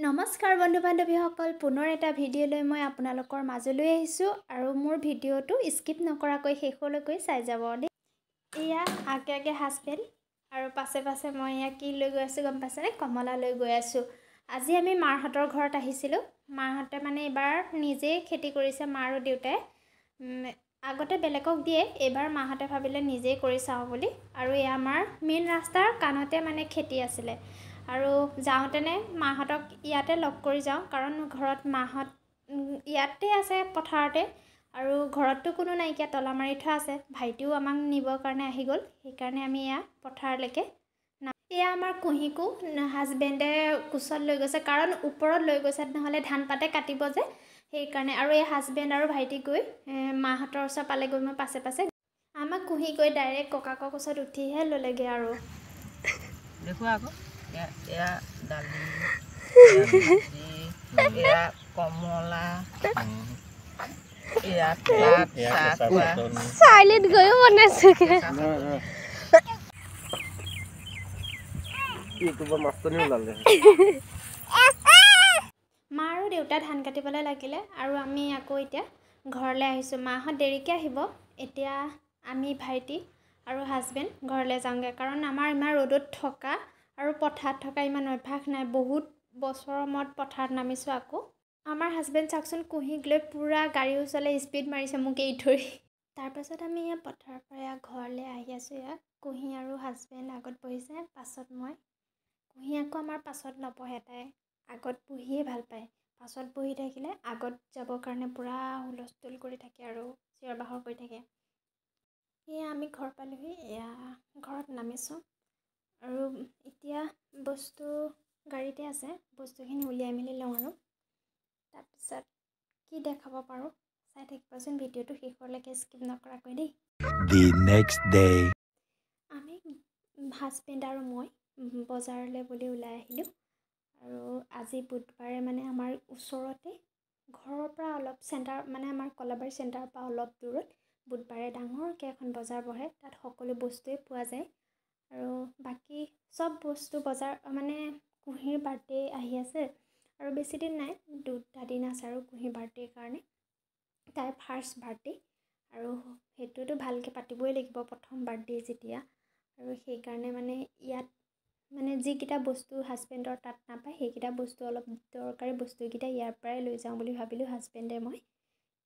নমস্কাৰ বন্ধু বান্ধৱীসকল পুনৰ এটা ভিডিঅ' লৈ মই আপোনালোকৰ মাজলৈ আহিছোঁ আৰু মোৰ ভিডিঅ'টো স্কিপ নকৰাকৈ শেষলৈকৈ চাই যাব দেই। এয়া আগে হাজবেণ্ড আৰু পাছে মই এয়া কি লৈ গৈ আছোঁ গম পাইছেনে? কমলা লৈ গৈ আছোঁ। আজি আমি মাহঁতৰ ঘৰত আহিছিলোঁ। মাহঁতে মানে এইবাৰ নিজেই খেতি কৰিছে, মা আৰু দেউতাই। আগতে বেলেগক দিয়ে, এইবাৰ মাহঁতে ভাবিলে নিজেই কৰি চাওঁ বুলি। আৰু এয়া আমাৰ মেইন ৰাস্তাৰ কাণতে মানে খেতি আছিলে। আৰু যাওঁতেনে মাহঁতক ইয়াতে লগ কৰি যাওঁ, কাৰণ ঘৰত মাহঁত ইয়াতে আছে পথাৰতে, আৰু ঘৰততো কোনো নাইকিয়া, তলা মাৰি থোৱা আছে। ভাইটিও আমাক নিবৰ কাৰণে আহি গ'ল, সেইকাৰণে আমি এয়া পথাৰলৈকে এয়া আমাৰ কুঁহিকো হাজবেণ্ডে কোচত লৈ গৈছে, কাৰণ ওপৰত লৈ গৈছে, নহ'লে ধান পাতে কাটিব যে, সেইকাৰণে। আৰু এই হাজবেণ্ড আৰু ভাইটি গৈ মাহঁতৰ ওচৰ পালেগৈ, মই পাছে আমাক কুঁহি গৈ ডাইৰেক্ট ককাকৰ কোচত উঠিহে ল'লেগৈ। আৰু দেখুৱা আকৌ এয়া দালি, এয়া কমলা, এয়া চাইলেণ্ট গৈও বনাইছো মা আৰু দেউতা ধান কাটিবলৈ লাগিলে, আৰু আমি আকৌ এতিয়া ঘৰলৈ আহিছোঁ। মাহঁত দেৰিকৈ আহিব। এতিয়া আমি ভাইটি আৰু হাজবেণ্ড ঘৰলৈ যাওঁগৈ, কাৰণ আমাৰ ইমান ৰ'দত থকা আৰু পথাৰত থকা ইমান অভ্যাস নাই। বহুত বছৰৰ মূৰত পথাৰত নামিছোঁ আকৌ। আমাৰ হাজবেণ্ড চাওকচোন কুঁহিক লৈ পূৰা গাড়ীৰ ওচৰলৈ স্পীড মাৰিছে মোক এৰি ধৰি। তাৰপাছত আমি ইয়াৰ পথাৰৰ পৰা ঘৰলৈ আহি আছোঁ। ইয়াত কুঁহি আৰু হাজবেণ্ড আগত বহিছে, পাছত মই। কুঁহি আকৌ আমাৰ পাছত নবহে, তাই আগত বহিয়ে ভাল পায়। পাছত বহি থাকিলে আগত যাবৰ কাৰণে পূৰা হুলস্থুল কৰি থাকে আৰু চিঞৰ বাখৰ কৰি থাকে। এয়া আমি ঘৰ পালোহি, এয়া ঘৰত নামিছোঁ। আৰু এতিয়া বস্তু গাড়ীতে আছে, বস্তুখিনি উলিয়াই মেলি লওঁ। আৰু তাৰপিছত কি দেখাব পাৰোঁ চাই থাকিবচোন ভিডিঅ'টো শেষলৈকে স্কিপ নকৰাকৈ দেই। আমি হাজবেণ্ড আৰু মই বজাৰলৈ বুলি ওলাই আহিলোঁ। আৰু আজি বুধবাৰে মানে আমাৰ ওচৰতে, ঘৰৰ পৰা অলপ চেণ্টাৰ, মানে আমাৰ কলাবাৰী চেণ্টাৰৰ পৰা অলপ দূৰত বুধবাৰে ডাঙৰকৈ এখন বজাৰ বহে। তাত সকলো বস্তুৱেই পোৱা যায়। আৰু বাকী চব বস্তু বজাৰ, মানে কুঁহিৰ বাৰ্থডে আহি আছে আৰু বেছিদিন নাই, 2টা দিন আছে আৰু কুঁহিৰ বাৰ্থডেৰ কাৰণে। তাইৰ ফাৰ্ষ্ট বাৰ্থডে, আৰু সেইটোতো ভালকৈ পাতিবই লাগিব, প্ৰথম বাৰ্থডে যেতিয়া। আৰু সেইকাৰণে মানে ইয়াত মানে যিকেইটা বস্তু হাজবেণ্ডৰ তাত নাপায়, সেইকেইটা বস্তু, অলপ দৰকাৰী বস্তুকেইটা ইয়াৰ পৰাই লৈ যাওঁ বুলি ভাবিলোঁ হাজবেণ্ডে মই।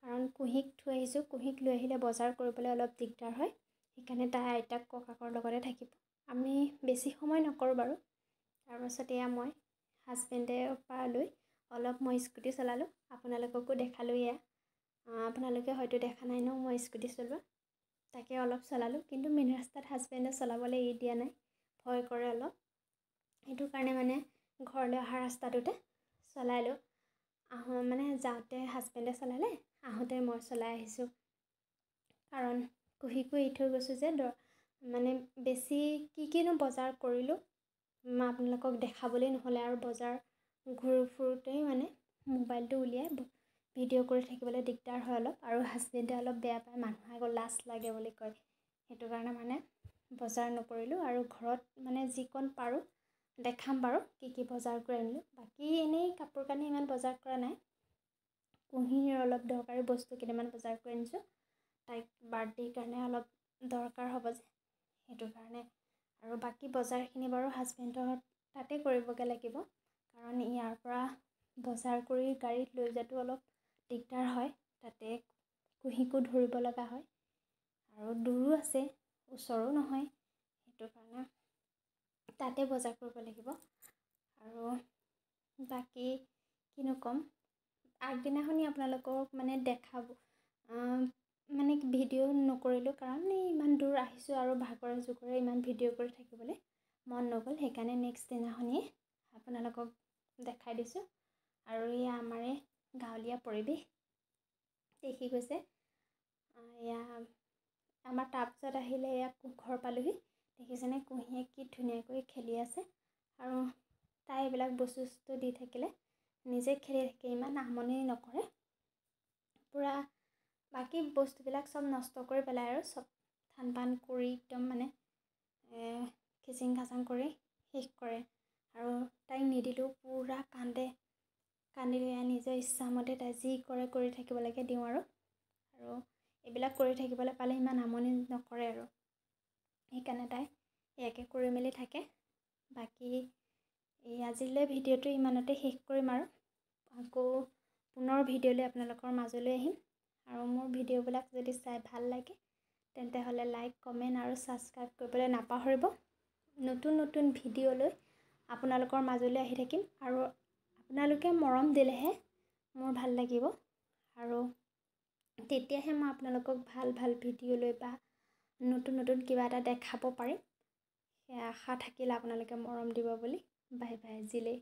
কাৰণ কুঁহিক থৈ আহিছোঁ, কুঁহিক লৈ আহিলে বজাৰ কৰিবলৈ অলপ দিগদাৰ হয়। সেইকাৰণে তাই আইতাক ককাকৰ লগতে থাকিব। আমি বেছি সময় নকৰোঁ বাৰু। তাৰপাছত এয়া মই হাজবেণ্ডৰ পৰা লৈ অলপ মই স্কুটি চলালোঁ, আপোনালোককো দেখালোঁ। এয়া আপোনালোকে হয়তো দেখা নাই ন মই স্কুটি চলোৱা, তাকে অলপ চলালোঁ। কিন্তু মেইন ৰাস্তাত হাজবেণ্ডে চলাবলৈ এৰি দিয়া নাই, ভয় কৰে অলপ। সেইটো কাৰণে মানে ঘৰলৈ অহা ৰাস্তাটোতে চলালোঁ। মানে যাওঁতে হাজবেণ্ডে চলালে, আহোঁতে মই চলাই আহিছোঁ। কাৰণ কুঁহিকো এৰি থৈ গৈছোঁ যে, মানে বেছি কিনো বজাৰ কৰিলোঁ মই আপোনালোকক দেখাবলৈ নহ'লে, আৰু বজাৰ ফুৰোঁতেই মানে মোবাইলটো উলিয়াই ভিডিঅ' কৰি থাকিবলৈ দিগদাৰ হয় অলপ। আৰু হাজবেণ্ডে অলপ বেয়া পায়, মানুহে আকৌ লাজ লাগে বুলি কয়। সেইটো কাৰণে মানে বজাৰ নকৰিলোঁ। আৰু ঘৰত মানে যিকণ পাৰোঁ দেখাম বাৰু কি বজাৰ কৰি আনিলোঁ। বাকী এনেই কাপোৰ কানি ইমান বজাৰ কৰা নাই, কুঁহিৰ অলপ দৰকাৰী বস্তু কেইটামান বজাৰ কৰি আনিছোঁ। তাইক বাৰ্থডেৰ কাৰণে অলপ দৰকাৰ হ'ব যে, সেইটো কাৰণে। আৰু বাকী বজাৰখিনি বাৰু হাজবেণ্ডৰ তাতে কৰিবগৈ লাগিব, কাৰণ ইয়াৰ পৰা বজাৰ কৰি গাড়ীত লৈ যোৱাটো অলপ দিগদাৰ হয়। তাতে কুঁহিকো ধৰিব লগা হয়, আৰু দূৰো আছে, ওচৰো নহয়। সেইটো কাৰণে তাতে বজাৰ কৰিব লাগিব। আৰু বাকী কিনো ক'ম, আগদিনাখনি আপোনালোকক মানে দেখাব, মানে ভিডিঅ' নকৰিলোঁ, কাৰণ ইমান দূৰ আহিছোঁ আৰু ভাগৰে জোগৰে ইমান ভিডিঅ' কৰি থাকিবলৈ মন নগ'ল। সেইকাৰণে নেক্সট দিনাখনিয়ে আপোনালোকক দেখাই দিছোঁ। আৰু এয়া আমাৰে গাঁৱলীয়া পৰিৱেশ দেখি গৈছে। এয়া আমাৰ তাৰপিছত আহিলে এয়া ঘৰ পালোহি। দেখিছেনে কুঁহিয়ে কি ধুনীয়াকৈ খেলি আছে। আৰু তাই এইবিলাক বস্তু দি থাকিলে নিজে খেলি থাকে, ইমান আমনি নকৰে। পূৰা বাকী বস্তুবিলাক চব নষ্ট কৰি পেলাই, আৰু চব ধান পান কৰি একদম মানে খিচিং খাচাং কৰি শেষ কৰে। আৰু তাইক নিদিলেও পূৰা কান্দে, কান্দিলে নিজৰ ইচ্ছামতে তাই যি কৰে কৰি থাকিব লাগে দিওঁ আৰু এইবিলাক কৰি থাকিবলৈ পালে ইমান আমনি নকৰে আৰু সেইকাৰণে তাই ইয়াকে কৰি মেলি থাকে। বাকী এই আজিলৈ ভিডিঅ'টো ইমানতে শেষ কৰিম আৰু আকৌ পুনৰ ভিডিঅ'লৈ আপোনালোকৰ মাজলৈ আহিম। আৰু মোৰ ভিডিঅ'বিলাক যদি চাই ভাল লাগে তেন্তে হ'লে লাইক, কমেণ্ট আৰু ছাবস্ক্ৰাইব কৰিবলৈ নাপাহৰিব। নতুন নতুন ভিডিঅ'লৈ আপোনালোকৰ মাজলৈ আহি থাকিম আৰু আপোনালোকে মৰম দিলেহে মোৰ ভাল লাগিব আৰু তেতিয়াহে মই আপোনালোকক ভাল ভাল ভিডিঅ'লৈ বা নতুন নতুন কিবা এটা দেখাব পাৰিম। সেয়া আশা থাকিলে আপোনালোকে মৰম দিব বুলি। বাই বাই আজিলৈ।